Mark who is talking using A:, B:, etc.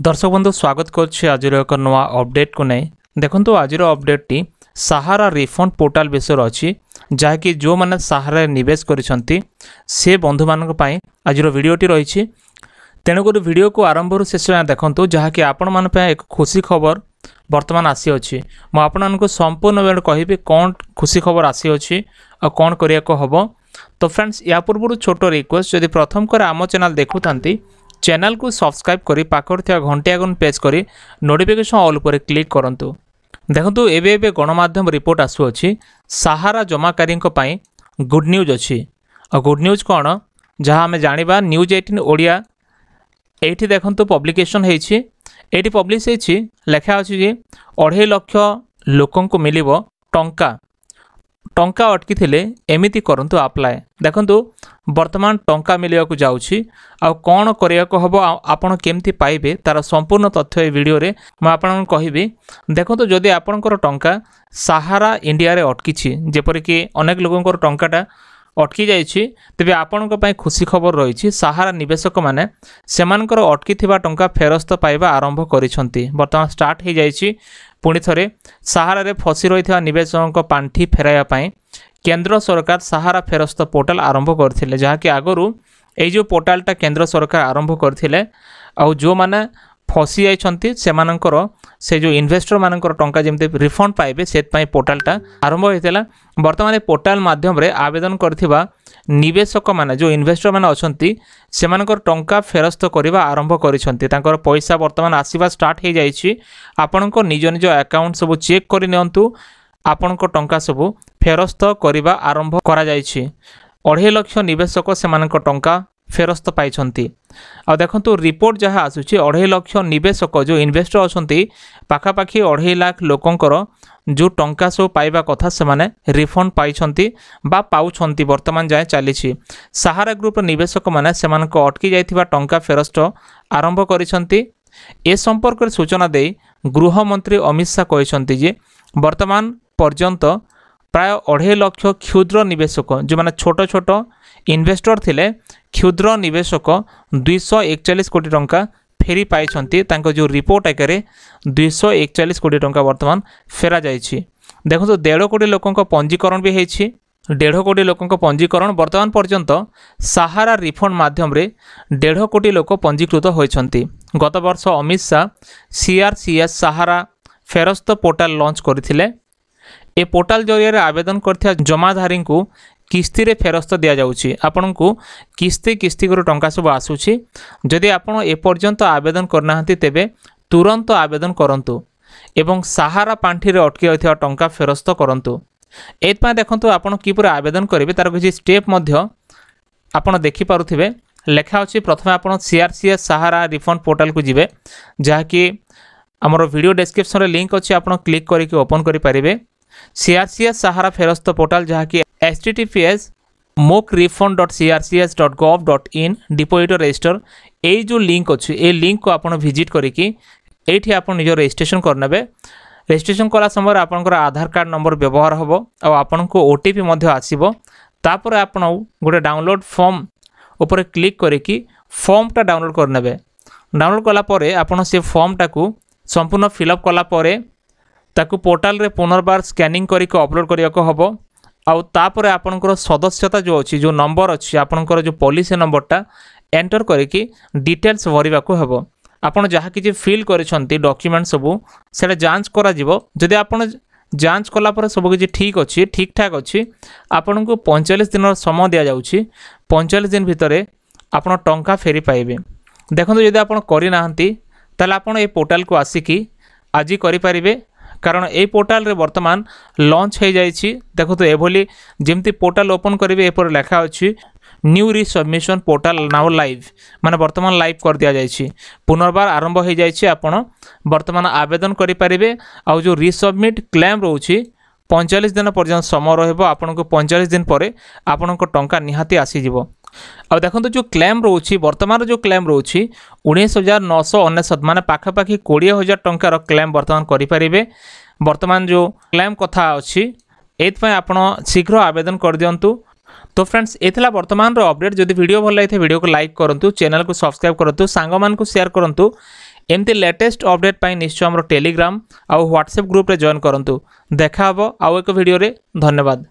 A: दर्शक बंधु स्वागत करुच्छे आज एक नवा अपडेट को नहीं देखो आज अपडेट टी सहारा रिफंड पोर्टाल विषय अच्छी जहाँकि जो मैंने सहारा निवेश से बंधु मान आज भिडटी रही तेणुक वीडियो को आरंभ शेष देखूँ जहाँकि आपण मान एक खुशी खबर वर्तमान आसी अच्छी मुझे संपूर्ण बेले कहि कौन खुशी खबर आसी अच्छी और कौन करने को हम तो फ्रेंड्स या पूर्व छोट रिक्वेस्ट जदि प्रथम कर आम चैनल देखुता चैनल को सब्सक्राइब करी पाखर घंटे आइकन प्रेस करी नोटिफिकेशन ऑल पर क्लिक करंतु देखंतु एबे गणमाध्यम रिपोर्ट आसुअछि सहारा जमाकारी गुड न्यूज अच्छी और गुड न्यूज कौन जहाँ आम जाना न्यूज 18 ओडिया एठी देखंतु पब्लिकेशन होइछि एठी पब्लिश होइछि लेखा अछि जे 2.5 लाख लोकन को मिलिबो टंका अटकी थिले एमिति करंतु अप्लाई देखंतु वर्तमान टंका मिलिया को जाउछि आ कोन करिया को हबो आपण केमति पाइबे तार संपूर्ण तथ्य ए वीडियो रे म आपण कहिबी देखंतु जदि आपनकर टंका सहारा इंडिया रे अटकी छि जेपरि कि अनेक लोगनकर टंकाटा अटकी जाइछि तेबे आपनक पई खुशी खबर रहिछि सहारा निवेशक माने सेमानकर अटकी थिबा टंका फेरस्त पाइबा आरंभ करिसंती वर्तमान स्टार्ट हे जाइछि पुणी थरे सहारा रे फसी रही निवेशकों पांठी फेराइया पाई केंद्र सरकार सहारा फेरस्त पोर्टाल आरंभ करथिले जहाँकि आगरू ए जो पोर्टालटा केंद्र सरकार आरंभ करथिले आ जो माने फसी जाइछंती सेमानकर से जो इन्वेस्टर मानकर टंका जेमते रिफंड पाइबे सेत पाई पोर्टालटा आरंभ होइतेला वर्तमान पोर्टाल माध्यम रे आवेदन करथिबा निवेशक माने जो इन्वेस्टर माने अछंती सेमानकर टंका फेरस्त करिबा आरंभ करिसंती तांकर पैसा वर्तमान आसीबा स्टार्ट हे जाइछि आपनको निज निज अकाउंट सब चेक करि नियंतु आपनको टंका सब फेरस्त करिबा आरंभ करा जाइछि 2.5 लाख निवेशक सेमानकर टंका फेरस्त पाइछंती आ देखंतु रिपोर्ट जहाँ आसुछि 2.5 लाख निवेशक जो इन्वेस्टर अछंती पाखापाखि 2.5 लाख लोकंकर जो टंका सब पाइबा कथा से माने रिफंड पाइछंती बा पाउछंती वर्तमान जाए चली सहारा ग्रुप निवेशक माने सेमानक अटकी जाइथिबा टंका फेरस्त आरंभ करिछंती ए संपर्क सूचना दे गृह मंत्री अमित शाह कहिछंती जे वर्तमान पर्यंत प्राय 2.5 लाख क्षुद्र निवेशक जो माने छोट छोट इन्वेस्टर थिले क्षुद्र निवेशक 241 कोटी टंका फेरी पाइछंती तांको जो रिपोर्ट आकारे 241 कोटी टंका वर्तमान फेरा जाइछि देखो 1.5 कोटी लोकंक पंजीकरण भी होइछि 1.5 कोटी लोकंक पंजीकरण वर्तमान पर्यंत सहारा रिफंड माध्यम रे 1.5 कोटी लोक पंजीकृत होइछंती गत वर्ष अमित शाह सीआरसीएस सहारा फेरस्त पोर्टाल लॉन्च करथिले ए पोर्टाल जरिए आवेदन करथिया जमाधारी को किस्ती रे फेरस्त दिया जाउछि आपन को किस्ती किस्ती कर टंका सब आसुछि जदि आपन ए पर्यंत आवेदन करना हंती तेबे तुरंत आवेदन करंतु एवं सहारा पांठी रे अटकी रहिथिया टंका फेरस्त करंतु एतपा देखंतु आपन किपर आवेदन करिवे तार किछि स्टेप मध्य आपन देखि पारुथिबे लेखा अछि प्रथमे आपन सीआरसीएस सहारा रिफंड पोर्टाल को जिवे जहा कि हमर वीडियो डिस्क्रिप्शन रे लिंक अछि आपन क्लिक करिके ओपन करि परिबे सीआरसीएस सहारा फेरस्त पोर्टाल जहाँ कि https mokrefund.crcs.gov.in डिपोजिटर रजिस्टर ये जो लिंक अच्छे ये लिंक को आपन विजिट करिकी एठी आपन निज रजिस्ट्रेशन करनेबे रजिस्ट्रेशन कला समय आपनकर आधार कार्ड नंबर व्यवहार होबो और आपन को ओटीपी मध्य आसीबो तापर आपन गोटे डाउनलोड फॉर्म ऊपर क्लिक करिकी फॉर्मटा डाउनलोड करनेबे डाउनलोड कला परे आपन से फॉर्मटा को संपूर्ण फिलअप कला परे ताकू पोर्टाल रे पुनर्बार स्कैनिंग करके अपलोड करिया को हबो आउ तापर आपनकर सदस्यता जो अच्छी जो नंबर अच्छी आपनकर जो पॉलिसी नंबरटा एंटर करके डिटेल्स भरिबा को हबो आपन जहाँ कि फिल करिसंती डॉक्यूमेंट सबू सेटा जांच करा जिवो जदि आपन जांच कला पर सब किछि ठीक अच्छी ठीक ठाक अच्छी आपन को 45 दिन समय दिया जाउछि 45 दिन भितरे आपन टंका फेरी पाइबे देखंतु जदि आपन करि नाहंती ताले आपन ए पोर्टाल को आसिकी आज करि परिबे कारण ए पोर्टाल रे वर्तमान लॉन्च हो जाइछि देखो तो एभली जेमती पोर्टाल ओपन करेंगे एपर लेखा अच्छी new resubmission portal now live माने वर्तमान लाइव कर दिया जाइछि पुनर्बार आरंभ हो जाइछि आपण वर्तमान आवेदन करि परिबे आ जो रिसबमिट क्लेम रोछि 45 दिन पर्यंत समय रहबो आपन को 45 दिन परे आपन को टंका निहाती आसी जिवो आ देखो जो क्लेम रोछि वर्तमान जो क्लेम रोछि 19,999 माने पाखापाखि 20,000 टंकार क्लेम वर्तमान करि परिबे वर्तमान जो क्लेम कथा अच्छी एथपाई आपण शीघ्र आवेदन कर दियंतु तो फ्रेंड्स एथला वर्तमान रो अपडेट जदि वीडियो भल लगे वीडियो को लाइक करंतु चैनल को सब्सक्राइब करंतु सांग मान को शेयर करंतु एमती लेटेस्ट अपडेट पाई निश्चय आम टेलीग्राम आउ व्हाट्सएप ग्रुप रे जॉइन करंतु। देखा हबो आउ एक वीडियो रे। धन्यवाद।